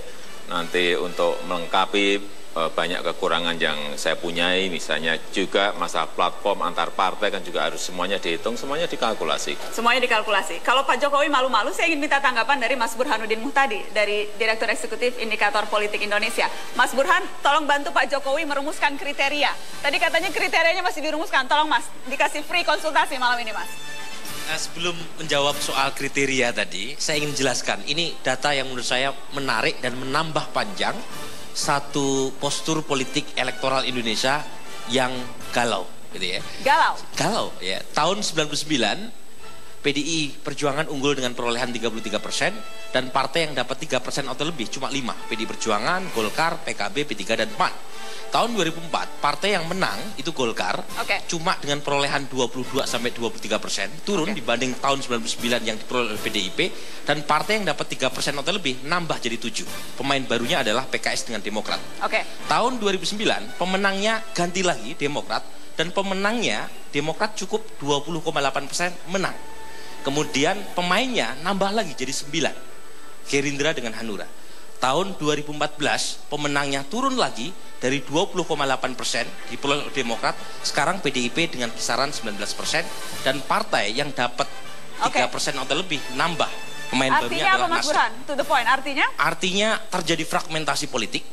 nanti untuk melengkapi banyak kekurangan yang saya punyai, misalnya juga masalah platform antar partai kan juga harus semuanya dihitung, semuanya dikalkulasi. Semuanya dikalkulasi. Kalau Pak Jokowi malu-malu, saya ingin minta tanggapan dari Mas Burhanuddin Muhtadi, dari Direktur Eksekutif Indikator Politik Indonesia. Mas Burhan, tolong bantu Pak Jokowi merumuskan kriteria. Tadi katanya kriterianya masih dirumuskan, tolong Mas, dikasih free konsultasi malam ini Mas. Sebelum menjawab soal kriteria tadi, saya ingin jelaskan, ini data yang menurut saya menarik dan menambah panjang satu postur politik elektoral Indonesia yang galau, gitu ya. Galau? Galau, ya. Tahun 99, PDI Perjuangan unggul dengan perolehan 33% dan partai yang dapat 3% atau lebih cuma 5. PDI Perjuangan, Golkar, PKB, P3 dan PAN. Tahun 2004 partai yang menang itu Golkar cuma dengan perolehan 22-23%, turun dibanding tahun 99 yang diperoleh oleh PDIP, dan partai yang dapat 3% atau lebih nambah jadi 7. Pemain barunya adalah PKS dengan Demokrat. Tahun 2009 pemenangnya ganti lagi Demokrat, dan pemenangnya Demokrat cukup 20,8% menang. Kemudian pemainnya nambah lagi jadi 9, Gerindra dengan Hanura. Tahun 2014 pemenangnya turun lagi dari 20,8% diperoleh oleh Demokrat, sekarang PDIP dengan kisaran 19%, dan partai yang dapat 3% atau lebih nambah. Pemain barunya adalah Mas Burhan? To the point, artinya? Artinya terjadi fragmentasi politik,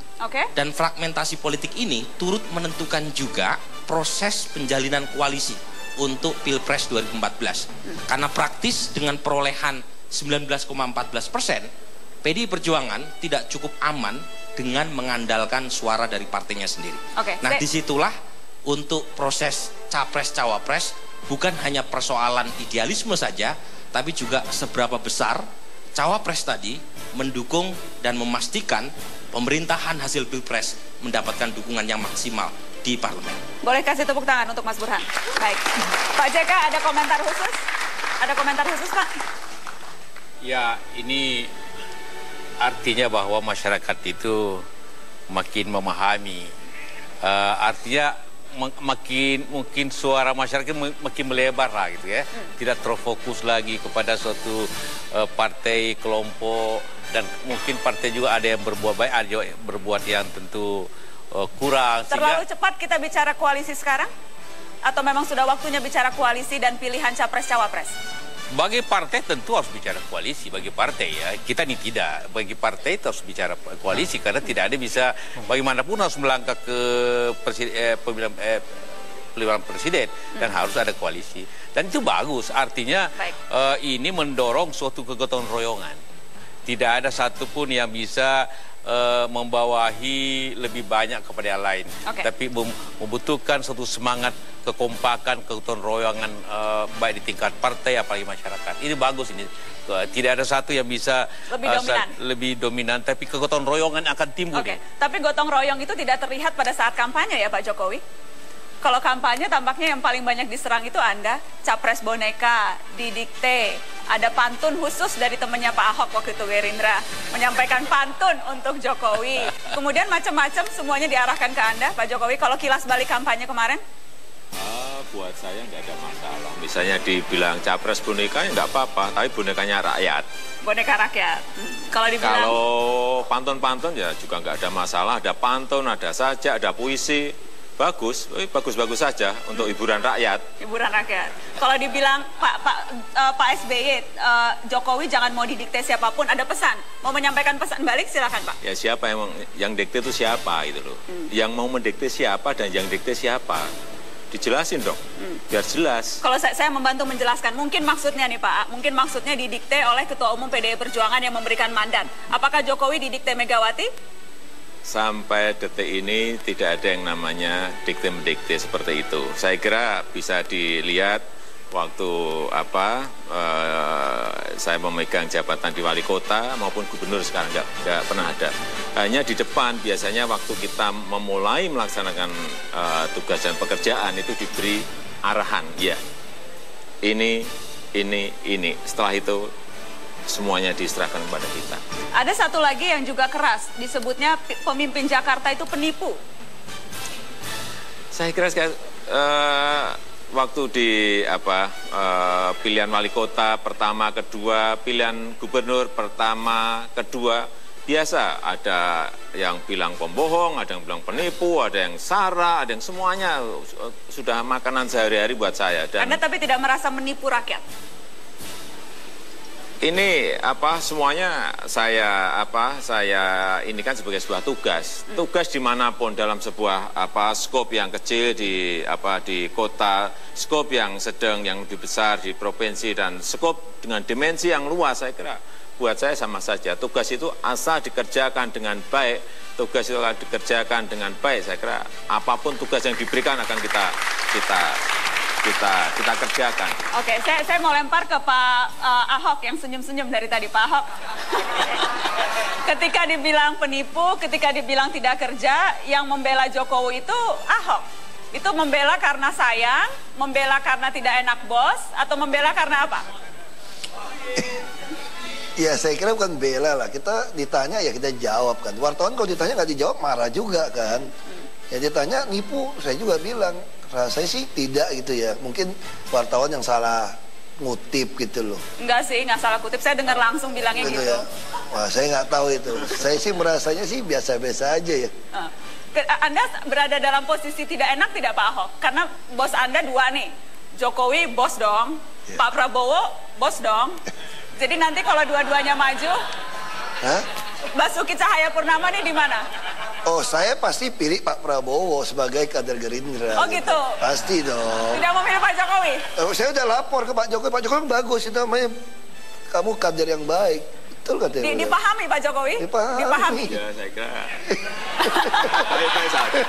dan fragmentasi politik ini turut menentukan juga proses penjalinan koalisi untuk Pilpres 2014. Karena praktis dengan perolehan 19,14%, PDI Perjuangan tidak cukup aman dengan mengandalkan suara dari partainya sendiri. Nah, disitulah untuk proses capres-cawapres bukan hanya persoalan idealisme saja, tapi juga seberapa besar cawapres tadi mendukung dan memastikan pemerintahan hasil Pilpres mendapatkan dukungan yang maksimal di parlemen. Boleh kasih tepuk tangan untuk Mas Burhan. Baik. Pak JK, ada komentar khusus? Ada komentar khusus, Pak? Ya, ini artinya bahwa masyarakat itu makin memahami, artinya mungkin suara masyarakat makin melebar lah gitu ya, tidak terfokus lagi kepada suatu partai, kelompok, dan mungkin partai juga ada yang berbuat baik, ada yang berbuat yang tentu kurang. Terlalu cepat kita bicara koalisi sekarang? Atau memang sudah waktunya bicara koalisi dan pilihan capres-cawapres? Bagi partai tentu harus bicara koalisi, bagi partai ya, kita ini tidak. Bagi partai itu harus bicara koalisi, karena tidak ada bisa, bagaimanapun harus melangkah ke pemilihan presiden, dan harus ada koalisi. Dan itu bagus, artinya ini mendorong suatu kegotong royongan. Tidak ada satupun yang bisa membawahi lebih banyak kepada yang lain, tapi membutuhkan suatu semangat, kekompakan, kegotong royongan, baik di tingkat partai apalagi masyarakat. Ini bagus ini. Tidak ada satu yang bisa lebih dominan, tapi kegotong royongan akan timbul. Tapi gotong royong itu tidak terlihat pada saat kampanye ya Pak Jokowi? Kalau kampanye tampaknya yang paling banyak diserang itu Anda, capres boneka, didikte, ada pantun khusus dari temannya Pak Ahok waktu itu, Gerindra, menyampaikan pantun untuk Jokowi. Kemudian macam-macam semuanya diarahkan ke Anda, Pak Jokowi. Kalau kilas balik kampanye kemarin? Buat saya nggak ada masalah. Misalnya dibilang capres boneka, nggak apa-apa, tapi bonekanya rakyat. Boneka rakyat. Kalau dibilang? Kalau pantun-pantun ya juga nggak ada masalah. Ada pantun, ada sajak, ada puisi. Bagus, bagus-bagus saja untuk hiburan rakyat. Hiburan rakyat. Kalau dibilang Pak SBY, Jokowi jangan mau didikte siapapun, ada pesan. Mau menyampaikan pesan balik, silakan Pak. Ya siapa yang dikte itu siapa gitu loh. Yang mau mendikte siapa dan yang dikte siapa. Dijelasin dong, biar jelas. Kalau saya membantu menjelaskan, mungkin maksudnya nih Pak, mungkin maksudnya didikte oleh Ketua Umum PDI Perjuangan yang memberikan mandat. Apakah Jokowi didikte Megawati? Sampai detik ini tidak ada yang namanya dikte-mendikte seperti itu. Saya kira bisa dilihat waktu saya memegang jabatan di wali kota maupun gubernur, sekarang nggak pernah ada. Hanya di depan biasanya waktu kita memulai melaksanakan tugas dan pekerjaan itu diberi arahan, ya ini. Setelah itu semuanya diserahkan kepada kita. Ada satu lagi yang juga keras, disebutnya pemimpin Jakarta itu penipu. Saya kira waktu di pilihan wali kota pertama, kedua, pilihan gubernur pertama, kedua, biasa ada yang bilang pembohong, ada yang bilang penipu, ada yang sara, ada yang semuanya sudah makanan sehari-hari buat saya. Dan Anda tapi tidak merasa menipu rakyat? Ini semuanya saya ini kan sebagai sebuah tugas. Tugas dimanapun dalam sebuah skop yang kecil di kota, skop yang sedang, yang lebih besar di provinsi, dan skop dengan dimensi yang luas, saya kira buat saya sama saja. Tugas itu asal dikerjakan dengan baik, tugas itu akan dikerjakan dengan baik. Saya kira apapun tugas yang diberikan akan kita kita kerjakan. Oke, saya mau lempar ke Pak Ahok yang senyum-senyum dari tadi. Pak Ahok, ketika dibilang penipu, ketika dibilang tidak kerja, yang membela Jokowi itu Ahok. Itu membela karena sayang, membela karena tidak enak bos, atau membela karena apa? Ya saya kira bukan bela lah, kita ditanya ya kita jawab kan. Wartawan kalau ditanya nggak dijawab marah juga kan. Ya ditanya nipu, saya juga bilang rasanya sih tidak gitu ya. Mungkin wartawan yang salah ngutip gitu loh. Enggak sih, nggak salah kutip, saya dengar langsung bilangnya gitu. Ya. Wah saya nggak tahu itu, saya sih merasanya sih biasa-biasa aja ya. Anda berada dalam posisi tidak enak tidak Pak Ahok? Karena bos Anda dua nih, Jokowi bos dong, Pak Prabowo bos dong. Jadi nanti kalau dua-duanya maju, Basuki Cahayapurnama nih di mana? Oh, saya pasti pilih Pak Prabowo sebagai kader Gerindra. Oh gitu? Pasti dong. Tidak memilih Pak Jokowi? Saya udah lapor ke Pak Jokowi. Pak Jokowi bagus, itu namanya kamu kader yang baik. Betul katanya. Dipahami Pak Jokowi? Dipahami. Ya, saya kira. Baik-baik saja.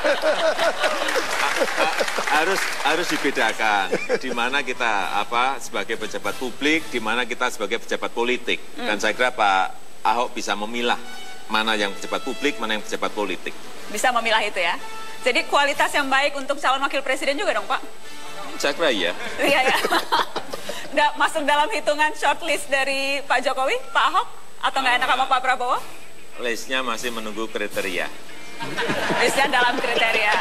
Harus dibedakan di mana kita sebagai pejabat publik, di mana kita sebagai pejabat politik. Dan saya kira Pak Ahok bisa memilah mana yang pejabat publik, mana yang pejabat politik. Bisa memilah itu ya. Jadi kualitas yang baik untuk calon wakil presiden juga dong Pak? Saya kira iya. Iya ya. Masuk dalam hitungan shortlist dari Pak Jokowi, Pak Ahok? Atau nggak enak sama Pak Prabowo? Listnya masih menunggu kriteria. Listnya dalam kriteria.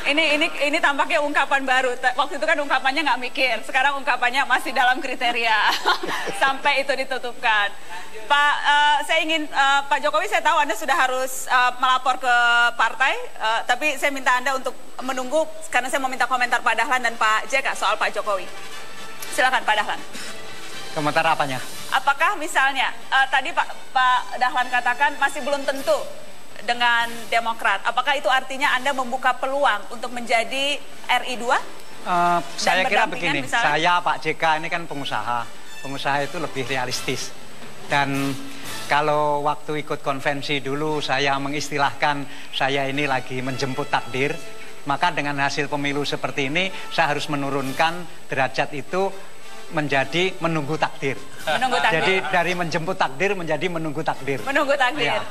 Ini tampaknya ungkapan baru. Waktu itu kan ungkapannya nggak mikir. Sekarang ungkapannya masih dalam kriteria. Sampai itu ditutupkan. Pak, saya ingin Pak Jokowi, saya tahu Anda sudah harus melapor ke partai. Tapi saya minta Anda untuk menunggu karena saya mau minta komentar Pak Dahlan dan Pak JK soal Pak Jokowi. Silakan Pak Dahlan. Komentar apanya? Apakah misalnya tadi Pak Dahlan katakan masih belum tentu dengan Demokrat. Apakah itu artinya Anda membuka peluang untuk menjadi RI2? Saya kira begini, saya Pak JK ini kan pengusaha. Pengusaha itu lebih realistis. Dan kalau waktu ikut konvensi dulu saya mengistilahkan saya ini lagi menjemput takdir. Maka dengan hasil pemilu seperti ini saya harus menurunkan derajat itu menjadi menunggu takdir. Menunggu takdir. Jadi dari menjemput takdir menjadi menunggu takdir. Menunggu takdir. Ya.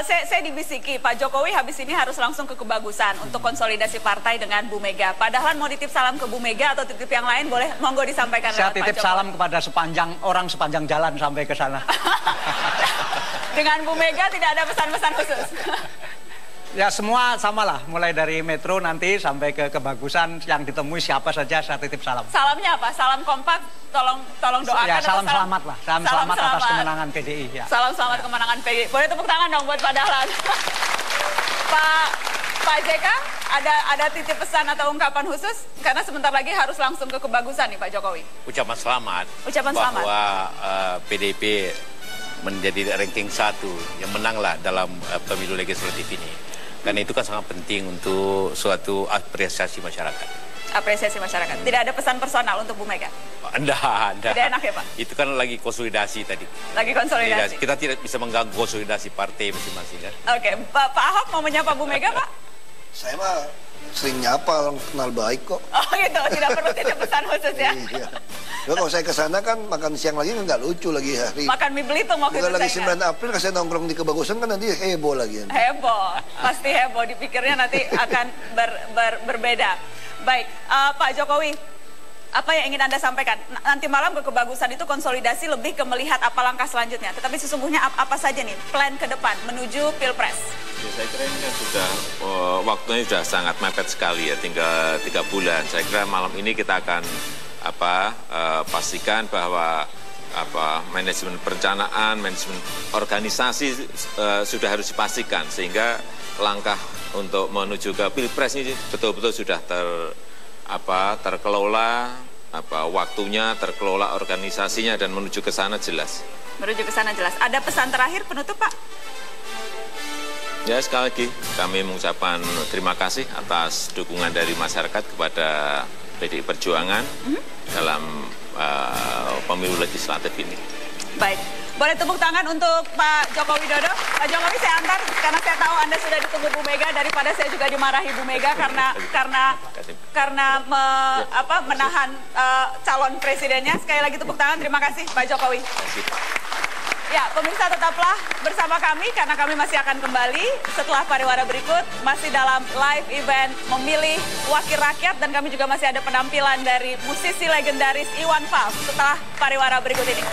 Saya dibisiki Pak Jokowi habis ini harus langsung ke Kebagusan untuk konsolidasi partai dengan Bu Mega. Pak Dahlan mau titip salam ke Bu Mega atau titip yang lain boleh monggo disampaikan. Saya titip salam kepada sepanjang jalan sampai ke sana. Dengan Bu Mega tidak ada pesan-pesan khusus. Ya semua samalah, mulai dari Metro nanti sampai ke Kebagusan yang ditemui siapa saja saya titip salam. Salamnya apa? Salam kompak, tolong doakan. Ya salam selamat lah, salam selamat atas kemenangan PDI. Ya. Salam selamat kemenangan PDI. Boleh tepuk tangan dong buat Pak Dahlan. Pak JK, ada titip pesan atau ungkapan khusus? Karena sebentar lagi harus langsung ke Kebagusan nih Pak Jokowi. Ucapan selamat. Ucapan selamat. Bahwa PDIP menjadi ranking 1 yang menanglah dalam pemilu legislatif ini. Karena itu kan sangat penting untuk suatu apresiasi masyarakat. Apresiasi masyarakat. Tidak ada pesan personal untuk Bu Mega? Tidak. Tidak enak ya Pak? Itu kan lagi konsolidasi tadi. Lagi konsolidasi. Kita tidak bisa mengganggu konsolidasi partai masing-masing kan. Oke, Pak Ahok mau menyapa Bu Mega Pak? Saya mah sering nyapa, orang kenal baik kok. Oh gitu, tidak perlu titip pesan khusus ya? Iya. Kalau saya ke sana kan makan siang lagi nggak lucu lagi hari. Makan mie Belitung waktu itu. Bukan lagi 9 saya April saya nongkrong di Kebagusan kan nanti heboh lagi. Heboh, pasti heboh. Dipikirnya nanti akan berbeda. Baik, Pak Jokowi, apa yang ingin Anda sampaikan? Nanti malam ke Kebagusan itu konsolidasi lebih ke melihat apa langkah selanjutnya. Tetapi sesungguhnya apa saja nih plan ke depan menuju Pilpres? Ya, saya kira ini kan sudah waktunya sudah sangat mepet sekali ya, tinggal 3 bulan. Saya kira malam ini kita akan pastikan bahwa manajemen perencanaan, manajemen organisasi sudah harus dipastikan sehingga langkah untuk menuju ke Pilpres ini betul-betul sudah terkelola, waktunya terkelola, organisasinya dan menuju ke sana jelas. Menuju ke sana jelas. Ada pesan terakhir penutup Pak? Ya sekali lagi kami mengucapkan terima kasih atas dukungan dari masyarakat kepada PDI Perjuangan dalam pemilu legislatif ini. Baik, boleh tepuk tangan untuk Pak Joko Widodo. Pak Jokowi saya antar karena saya tahu Anda sudah ditunggu Bu Mega daripada saya juga dimarahi Bu Mega karena karena menahan calon presidennya. Sekali lagi tepuk tangan, terima kasih Pak Jokowi. Ya, pemirsa tetaplah bersama kami karena kami masih akan kembali setelah pariwara berikut, masih dalam live event memilih wakil rakyat, dan kami juga masih ada penampilan dari musisi legendaris Iwan Fals setelah pariwara berikut ini.